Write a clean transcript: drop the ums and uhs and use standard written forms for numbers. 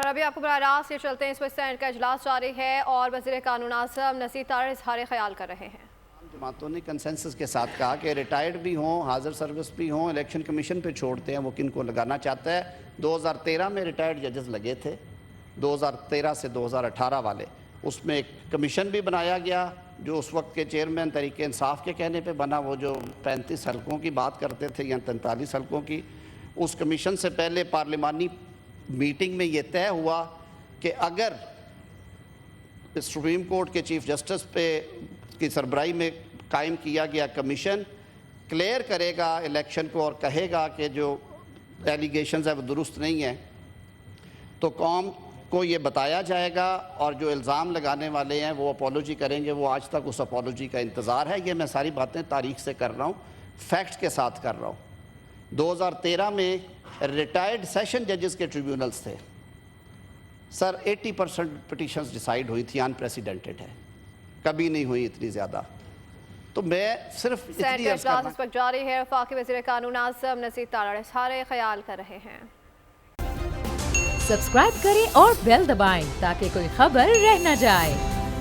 اور ابھی آپ کو براہ راست یہ چلتے ہیں، اس وقت سینٹ کا اجلاس جاری ہے اور وزیر قانون اعظم نصیر تارڑ اظہار خیال کر رہے ہیں۔ جماعتوں نے کنسنسس کے ساتھ کہا کہ ریٹائرڈ بھی ہوں، حاضر سروس بھی ہوں، الیکشن کمیشن پہ چھوڑتے ہیں وہ کن کو لگانا چاہتا ہے۔ 2013 میں ریٹائرڈ ججز لگے تھے، 2013 سے 2018 والے، اس میں ایک کمیشن بھی بنایا گیا جو اس وقت کے چیئرمین تحریک انصاف کے کہنے پہ بنا، وہ جو 35 حلقوں کی بات کرتے تھے یا 43 حلقوں کی۔ اس کمیشن سے پہلے پارلیمانی میٹنگ میں یہ طے ہوا کہ اگر سپریم کورٹ کے چیف جسٹس پہ کی سربراہی میں قائم کیا گیا کمیشن کلیئر کرے گا الیکشن کو اور کہے گا کہ جو ایلیگیشنز ہیں وہ درست نہیں ہیں، تو قوم کو یہ بتایا جائے گا اور جو الزام لگانے والے ہیں وہ اپولوجی کریں گے۔ وہ آج تک اس اپولوجی کا انتظار ہے۔ یہ میں ساری باتیں تاریخ سے کر رہا ہوں، فیکٹس کے ساتھ کر رہا ہوں۔ 2013 میں ریٹائرڈ سیشن ججز کے ٹریبیونلز تھے سر، 80% پٹیشنز ڈیسائیڈ ہوئی تھی، انپریسیڈنٹڈ ہے، کبھی نہیں ہوئی اتنی زیادہ۔ تو میں صرف سینٹ کا اجلاس اس وقت جاری ہے، وفاقی وزیر قانون اعظم نصیر تارڑ اظہار خیال کر رہے ہیں۔ سبسکرائب کریں اور بیل دبائیں تاکہ کوئی خبر رہ نہ جائے۔